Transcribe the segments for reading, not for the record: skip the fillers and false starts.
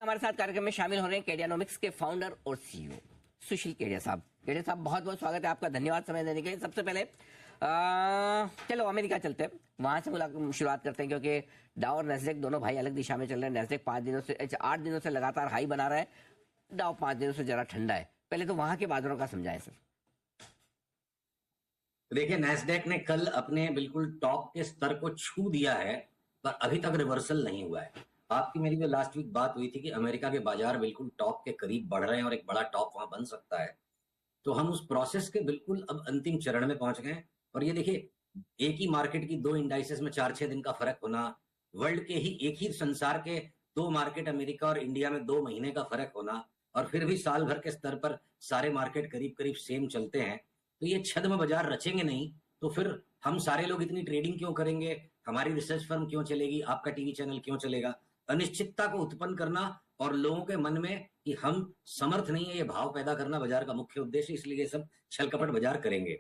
हमारे साथ कार्यक्रम में शामिल हो रहे हैं केडियानोमिक्स के फाउंडर और सीईओ सुशील केडिया साहब। केडिया साहब, बहुत बहुत स्वागत है आपका, धन्यवाद समय देने के लिए। सबसे पहले चलो अमेरिका चलते हैं, वहां से शुरुआत करते हैं, क्योंकि डाउ और नैस्डैक दोनों भाई अलग दिशा में चल रहे हैं। नैस्डैक 8 दिनों से लगातार हाई बना रहा है, डाउ 5 दिनों से जरा ठंडा है। पहले तो वहां के बाजारों का समझाएं सर। देखिए, नैस्डैक ने कल अपने बिल्कुल टॉप के स्तर को छू दिया है, पर अभी तक रिवर्सल नहीं हुआ है। आपकी मेरी जो लास्ट वीक बात हुई थी कि अमेरिका के बाजार बिल्कुल टॉप के करीब बढ़ रहे हैं और एक बड़ा टॉप वहां बन सकता है, तो हम उस प्रोसेस के बिल्कुल अब अंतिम चरण में पहुंच गए हैं। और ये देखिए, एक ही मार्केट की दो इंडाइसेस में 4-6 दिन का फर्क होना, वर्ल्ड के ही एक ही संसार के दो मार्केट अमेरिका और इंडिया में 2 महीने का फर्क होना, और फिर भी साल भर के स्तर पर सारे मार्केट करीब करीब सेम चलते हैं, तो ये छद्म बाजार रचेंगे नहीं तो फिर हम सारे लोग इतनी ट्रेडिंग क्यों करेंगे, हमारी रिसर्च फर्म क्यों चलेगी, आपका टीवी चैनल क्यों चलेगा। अनिश्चितता को उत्पन्न करना और लोगों के मन में कि हम समर्थ नहीं है ये भाव पैदा करना बाजार का मुख्य उद्देश्य, इसलिए ये सब छल कपट बाजार करेंगे।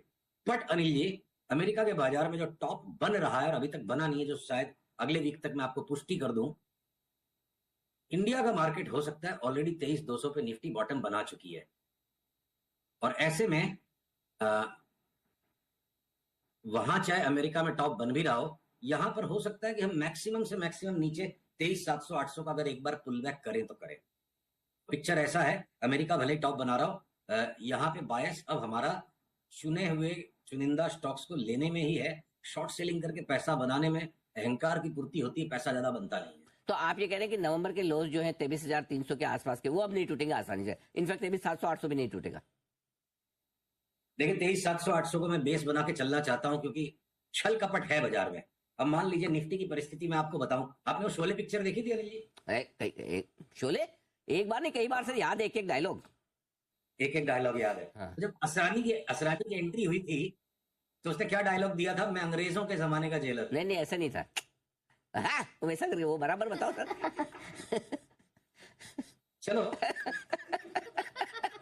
बट अनिल जी, अमेरिका के बाजार में जो टॉप बन रहा है और अभी तक बना नहीं है, जो शायद अगले वीक तक मैं आपको पुष्टि कर दूं, इंडिया का मार्केट हो सकता है ऑलरेडी 23,200 पे निफ्टी बॉटम बना चुकी है। और ऐसे में वहां चाहे अमेरिका में टॉप बन भी रहा हो, यहां पर हो सकता है कि हम मैक्सिमम से मैक्सिमम नीचे 23,700-800 का अगर एक बार पुल बैक करें तो करें। पिक्चर ऐसा है, अमेरिका भले टॉप बना रहा हो, यहां पे बायस अब हमारा चुने हुए चुनिंदा स्टॉक्स को लेने में ही है। शॉर्ट सेलिंग करके पैसा बनाने में अहंकार की पूर्ति होती है, पैसा ज्यादा बनता नहीं है। तो आप ये कह रहे हैं कि नवंबर के लोज जो है 23,300 के आसपास के, वो अब नहीं टूटेंगे आसानी से, इनफैक्ट 23,700-800 भी नहीं टूटेगा। देखिए, 23,700-800 को मैं बेस बना के चलना चाहता हूं, क्योंकि छल कपट है बाजार में। अब मान लीजिए निफ्टी की परिस्थिति मैं आपको बताऊं, आपने वो शोले पिक्चर देखी थी अनिल जी? शोले एक बार नहीं कई बार सर याद है, एक एक डायलॉग याद है। हाँ। जब असरानी की एंट्री हुई थी तो उसने क्या डायलॉग दिया था, मैं अंग्रेजों के जमाने का जेलर। नहीं ऐसा नहीं था। हाँ, वैसा करके वो बराबर बताओ सर। चलो,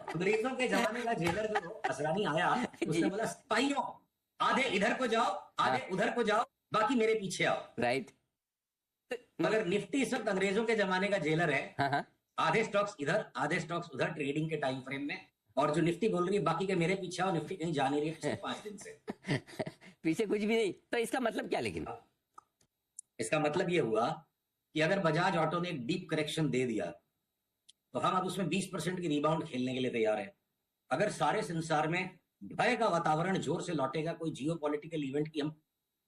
अंग्रेजों के जमाने का जेलर जो असरानी आया, उसने बोला सिपाहियों आधे इधर को जाओ, आधे उधर को जाओ, बाकी मेरे पीछे आओ। राइट। मगर निफ्टी इस वक्त अंग्रेजों के जमाने का जेलर है। हाँ। आधे स्टॉक्स इधर आधे स्टॉक्स उधर ट्रेडिंग के टाइम फ्रेम में, और जो निफ्टी बोल रही है बाकी के मेरे पीछे आओ, निफ्टी कहीं जा नहीं रही है 5 दिन से। पीछे कुछ भी नहीं, तो इसका मतलब क्या? लेकिन इसका मतलब ये हुआ कि अगर बजाज ऑटो ने एक डीप करेक्शन दे दिया तो हम अब उसमें 20% की रिबाउंड खेलने के लिए तैयार है। अगर सारे संसार में भय का वातावरण जोर से लौटेगा, कोई जियो पॉलिटिकल इवेंट की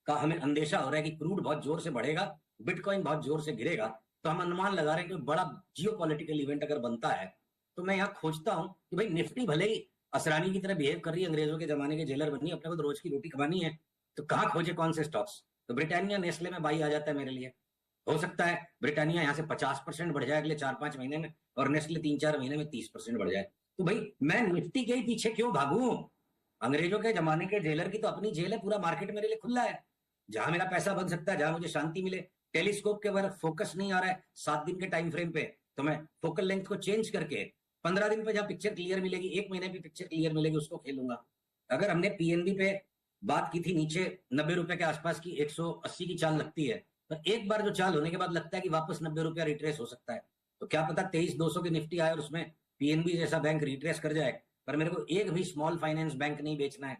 हमें अंदेशा हो रहा है कि क्रूड बहुत जोर से बढ़ेगा, बिटकॉइन बहुत जोर से गिरेगा, तो हम अनुमान लगा रहे हैं कि बड़ा जियो पॉलिटिकल इवेंट अगर बनता है, तो मैं यहाँ खोजता हूं कि भाई निफ्टी भले ही असरानी की तरह बिहेव कर रही है, अंग्रेजों के जमाने के जेलर बनी, अपने को तो रोज की रोटी कमानी है, तो कहाँ खोजे कौन से स्टॉक्स? तो ब्रिटानिया नेस्ले में बाई आ जाता है मेरे लिए। हो सकता है ब्रिटानिया यहाँ से 50% बढ़ जाए अगले 4-5 महीने में, और नेस्ले 3-4 महीने में 30% बढ़ जाए। तो भाई मैं निफ्टी के ही पीछे क्यों भागूं? अंग्रेजों के जमाने के जेलर की तो अपनी जेल है, पूरा मार्केट मेरे लिए खुला है, जहां मेरा पैसा बन सकता है, जहां मुझे शांति मिले। टेलीस्कोप के बारे फोकस नहीं आ रहा है 7 दिन के टाइम फ्रेम पे, तो मैं फोकल लेंथ को चेंज करके 15 दिन पे जहां पिक्चर क्लियर मिलेगी, 1 महीने पे पिक्चर क्लियर मिलेगी, उसको खेलूंगा। अगर हमने पीएनबी पे बात की थी, नीचे 90 रुपए के आसपास की 180 की चाल लगती है, पर एक बार जो चाल होने के बाद लगता है कि वापस 90 रुपया रिट्रेस हो सकता है। तो क्या पता 23,200 की निफ्टी आए और उसमें पीएनबी जैसा बैंक रिट्रेस कर जाए। पर मेरे को एक भी स्मॉल फाइनेंस बैंक नहीं बेचना है,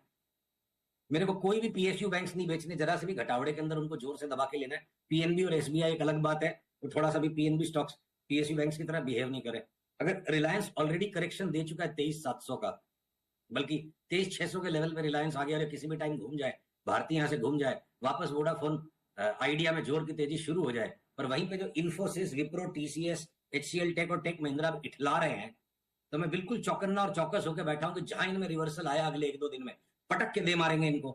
मेरे को कोई भी पीएसयू बैंक्स नहीं बेचने, जरा से भी घटावड़े के अंदर उनको जोर से दबा के लेना है। पीएनबी और एसबीआई एक अलग बात है, तो थोड़ा सा भी पीएनबी स्टॉक्स पीएसयू बैंक्स की तरह बिहेव नहीं करे। अगर रिलायंस ऑलरेडी करेक्शन दे चुका है 23,700 का, बल्कि 23,600 के लेवल पे रिलायंस आ गया और किसी भी टाइम घूम जाए, भारतीय यहां से घूम जाए, वापस वोडाफोन आइडिया में जोर की तेजी शुरू हो जाए, पर वहीं पे जो Infosys, Wipro, TCS, HCL tech और टेक महिंद्रा इठला रहे हैं, तो मैं बिल्कुल चौकन्ना और चौकस होकर बैठा हूं कि जहां इनमें रिवर्सल आया अगले 1-2 दिन में पटक के दे मारेंगे इनको।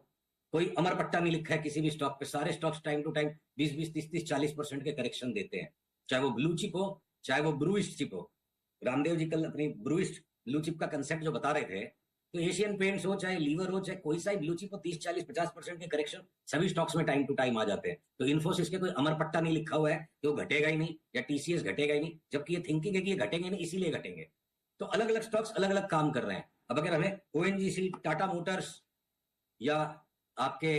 कोई अमर पट्टा नहीं लिखा है किसी भी स्टॉक पे, सारे स्टॉक्स टाइम टू टाइम 20-20, 30-30, 40% के करेक्शन देते हैं, चाहे वो ब्लू चिप हो, चाहे वो ब्रूइस्ट चिप हो। रामदेव जी कल अपनी ब्रूइस्ट ब्लू चिप का कंसेप्ट जो बता रहे थे, तो एशियन पेंट्स हो, चाहे लीवर हो, चाहे कोई सा ब्लू चिप हो, 30-40-50% के करेक्शन सभी स्टॉक्स में टाइम टू टाइम आ जाते हैं। तो इन्फोसिस के कोई अमर पट्टा नहीं लिखा हुआ है कि वो घटेगा ही नहीं, या टीसीएस घटेगा ही नहीं, जबकि ये थिंकिंग है कि ये घटेंगे नहीं इसीलिए घटेंगे। तो अलग अलग स्टॉक्स अलग अलग काम कर रहे हैं। अब अगर हमें ओएनजीसी, टाटा मोटर्स या आपके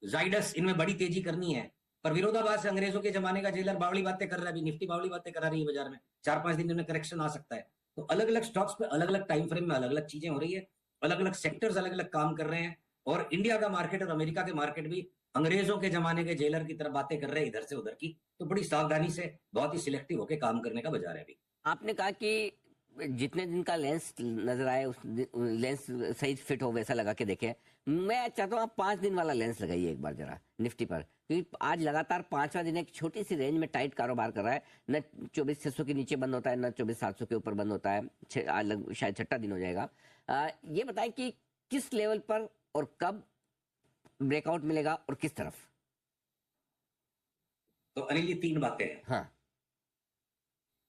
जाइडस, इनमें बड़ी तेजी करनी है, पर विरोधाभास से अंग्रेजों के जमाने का जेलर बावली बातें कर रहा है, अभी निफ्टी बावली बातें करा रही है बाजार में, 4-5 दिन में करेक्शन आ सकता है। तो अलग अलग स्टॉक्स पे अलग अलग टाइम फ्रेम में अलग अलग चीजें हो रही है, अलग अलग सेक्टर्स अलग अलग काम कर रहे हैं। और इंडिया का मार्केट और अमेरिका के मार्केट भी अंग्रेजों के जमाने के जेलर की तरफ बातें कर रहे हैं इधर से उधर की। तो बड़ी सावधानी से बहुत ही सिलेक्टिव होकर काम करने का बाजार है अभी। आपने कहा कि जितने दिन का लेंस नजर आए उस लेंस सही फिट हो वैसा लगा के देखें। मैं चाहता हूँ आप 5 दिन वाला लेंस लगाइए एक बार जरा निफ्टी पर, क्योंकि आज लगातार 5वां दिन एक छोटी सी रेंज में टाइट कारोबार कर रहा है। न 24,600 के नीचे बंद होता है, न 24,700 के ऊपर बंद होता है। आज शायद 6ठा दिन हो जाएगा। ये बताएं कि किस लेवल पर और कब ब्रेकआउट मिलेगा और किस तरफ? तो अनिल जी 3 बातें हैं। हाँ,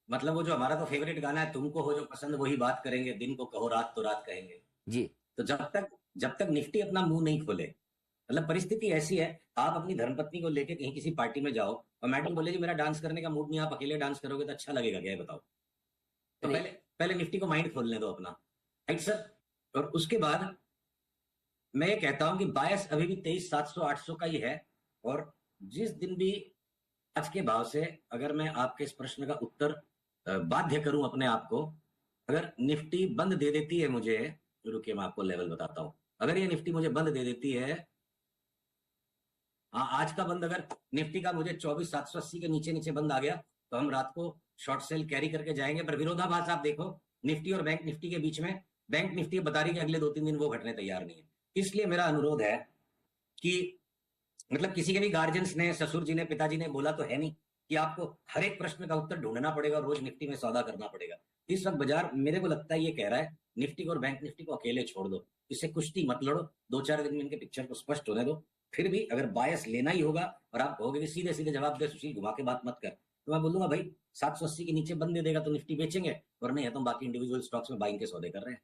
मतलब वो जो हमारा तो फेवरेट गाना है, तुमको हो जो पसंद वही बात करेंगे, दिन को कहो रात तो रात कहेंगे जी। तो जब तक निफ्टी अपना मुंह नहीं खोले, मतलब परिस्थिति ऐसी है, आप अपनी धर्मपत्नी को लेके कहीं किसी पार्टी में जाओ और मैडम बोले जी मेरा डांस करने का मूड नहीं, आप अकेले डांस करोगे तो अच्छा लगेगा क्या, बताओ? तो पहले निफ्टी को माइंड खोलने दो अपना, राइट सर। और उसके बाद मैं ये कहता हूं कि बायस अभी भी 23,700-800 का ही है। और जिस दिन भी आज के भाव से, अगर मैं आपके इस प्रश्न का उत्तर बाध्य करूं अपने आप को, अगर निफ्टी बंद दे देती है मुझे, रुकिए मैं आपको लेवल बताता हूं, अगर ये निफ्टी मुझे बंद दे देती है, हाँ आज का बंद अगर निफ्टी का मुझे 24,780 के नीचे नीचे बंद आ गया तो हम रात को शॉर्ट सेल कैरी करके जाएंगे। पर विरोधाभास आप देखो निफ्टी और बैंक निफ्टी के बीच में, बैंक निफ्टी बता रही है कि अगले 2-3 दिन वो घटने तैयार नहीं है। इसलिए मेरा अनुरोध है कि मतलब किसी के भी गार्जियंस ने, ससुर जी ने, पिताजी ने बोला तो है नहीं कि आपको हर एक प्रश्न का उत्तर ढूंढना पड़ेगा, रोज निफ्टी में सौदा करना पड़ेगा। इस वक्त बाजार मेरे को लगता है ये कह रहा है निफ्टी को और बैंक निफ्टी को अकेले छोड़ दो, इससे कुश्ती मत लड़ो, 2-4 दिन में इनके पिक्चर को स्पष्ट होने दो। फिर भी अगर बायस लेना ही होगा और आप कहोगे कि सीधे सीधे जवाब दे सुशील, घुमा के बात मत कर, तो मैं बोलूंगा भाई 780 के नीचे बंद दे देगा तो निफ्टी बेचेंगे, और नहीं है तो बाकी इंडिविजुअल स्टॉक्स में बाइंग के सौदे कर रहे हैं।